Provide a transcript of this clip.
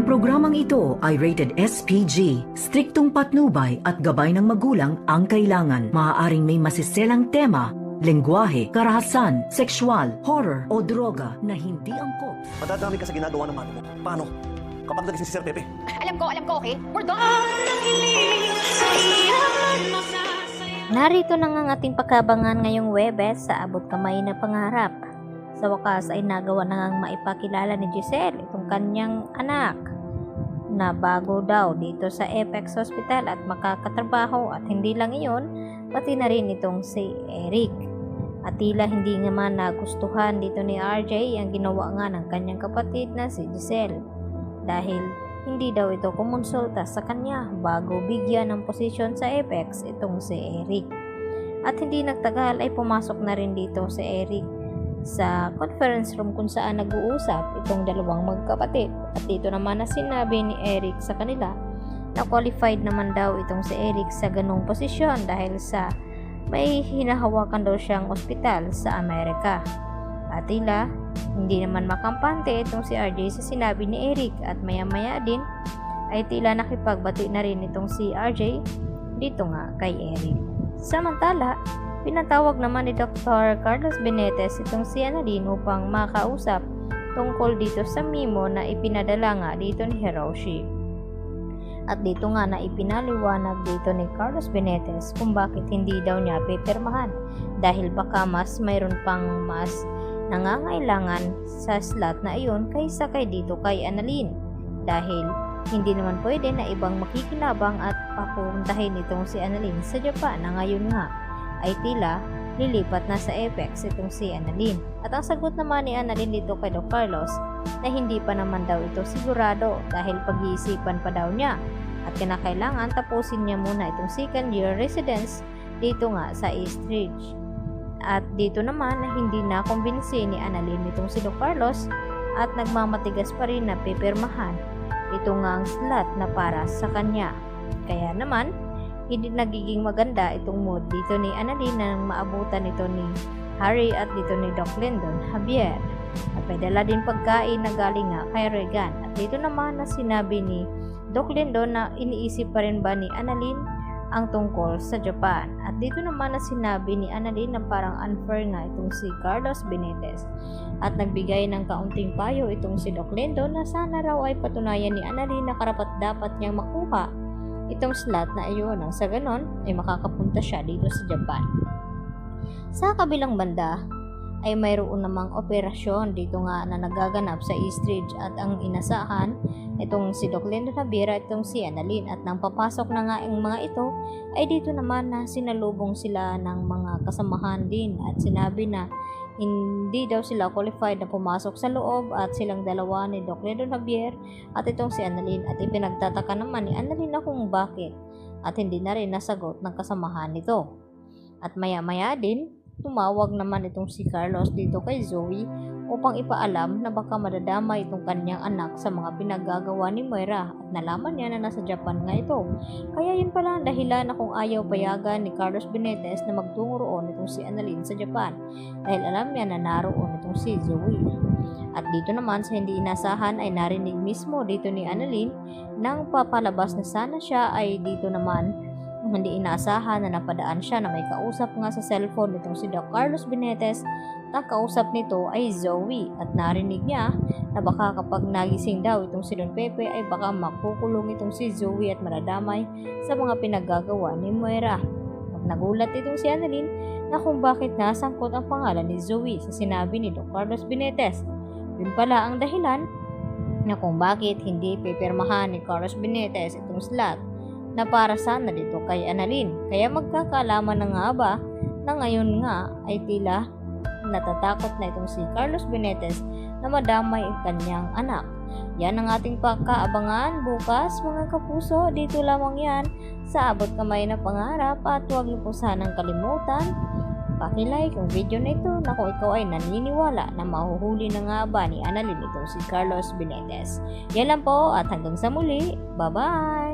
programang ito ay rated SPG. Striktong patnubay at gabay ng magulang ang kailangan. Maaaring may masiselang tema, lengguwahe, karahasan, sexual, horror o droga na hindi angkop. Madadami ka sa ginagawa ng mami mo. Paano? Kapag nagising si Sir Pepe. Alam ko, okay? We're done! Narito na nga ang ating pagkabangan ngayong Webes sa abot kamay na pangarap. Sa wakas ay nagawa na ngang maipakilala ni Giselle itong kanyang anak na bago daw dito sa Apex Hospital at makakatrabaho, at hindi lang iyon, pati na rin itong si Eric. At tila hindi naman nagustuhan dito ni RJ ang ginawa nga ng kanyang kapatid na si Giselle, dahil hindi daw ito kumonsulta sa kanya bago bigyan ng posisyon sa Apex itong si Eric. At hindi nagtagal ay pumasok na rin dito si Eric sa conference room kung saan nag-uusap itong dalawang magkapatid. At dito naman na sinabi ni Eric sa kanila na qualified naman daw itong si Eric sa ganong posisyon dahil sa may hinahawakan daw siyang ospital sa Amerika. At tila hindi naman makampante itong si RJ sa sinabi ni Eric, at maya-maya din ay tila nakipagbati na rin itong si RJ dito nga kay Eric. Samantala, pinatawag naman ni Dr. Carlos Benitez itong si Annalyn upang makausap tungkol dito sa memo na ipinadala nga dito ni Hiroshi. At dito nga na ipinaliwanag dito ni Carlos Benitez kung bakit hindi daw niya pipirmahan, dahil baka mas mayroon pang mas nangangailangan sa slot na iyon kaysa kay dito kay Annalyn, dahil hindi naman pwede na ibang makikinabang at papuntahin itong si Annalyn sa Japan na ngayon nga ay tila lilipat na sa Apex itong si Annalyn. At ang sagot naman ni Annalyn dito kay Doc Carlos na hindi pa naman daw ito sigurado dahil pag-iisipan pa daw niya at kinakailangan tapusin niya muna itong second year residence dito nga sa East Ridge. At dito naman na hindi na kumbinsi ni Annalyn itong si Doc Carlos at nagmamatigas pa rin na pipirmahan ito nga ang slot na para sa kanya. Kaya naman hindi nagiging maganda itong mood dito ni Annalyn na maabutan ito ni Harry at dito ni Doc Lyndon Javier. At may dala din pagkain na galing nga kay Regan. At dito naman na sinabi ni Doc Lyndon na iniisip pa rin ba ni Annalyn ang tungkol sa Japan. At dito naman na sinabi ni Annalyn na parang unfair nga itong si Carlos Benitez. At nagbigay ng kaunting payo itong si Doc Lyndon na sana raw ay patunayan ni Annalyn na karapat dapat niyang makuha itong slot na iyon, nang sa ganon ay makakapunta siya dito sa Japan. Sa kabilang banda ay mayroon namang operasyon dito nga na nagaganap sa East Ridge, at ang inasahan itong si Doc Lyndon Javier at itong si Annalyn. At nang papasok na nga ang mga ito ay dito naman na sinalubong sila ng mga kasamahan din at sinabi na hindi daw sila qualified na pumasok sa loob, at silang dalawa ni Doc Lyndon Javier at itong si Annalyn. At ipinagtataka naman ni Annalyn na kung bakit at hindi na rin nasagot ng kasamahan nito. At maya-maya din tumawag naman itong si Carlos dito kay Zoe upang ipaalam na baka madadama itong kanyang anak sa mga pinagagawa ni Moira, at nalaman niya na nasa Japan nga ito. Kaya yun pala ang dahilan na kung ayaw payagan ni Carlos Benitez na magtungo roon itong si Annalyn sa Japan, dahil alam niya na naroon itong si Zoe. At dito naman sa hindi inasahan ay narinig mismo dito ni Annalyn nang papalabas na sana siya ay dito naman hindi inaasahan na napadaan siya na may kausap nga sa cellphone nitong si Doc Carlos Benitez. Ang kausap nito ay Zoe, at narinig niya na baka kapag nagising daw itong si Don Pepe ay baka makukulong itong si Zoe at maradamay sa mga pinagagawa ni Moira. At nagulat itong si Annalyn na kung bakit nasangkot ang pangalan ni Zoe sa sinabi ni Doc Carlos Benitez. Yun pala ang dahilan na kung bakit hindi pipirmahan ni Carlos Benitez itong slot na para sana dito kay Annalyn. Kaya magkakaalaman na nga ba na ngayon nga ay tila natatakot na itong si Carlos Benitez na madamay ang kanyang anak. Yan ang ating pagkaabangan bukas mga kapuso. Dito lamang yan sa Abot Kamay na Pangarap, at huwag niyo po sanang kalimutan paki-like ang video na ito na kung ikaw ay naniniwala na mahuhuli na nga ba ni Annalyn itong si Carlos Benitez. Yan lang po, at hanggang sa muli. Bye-bye!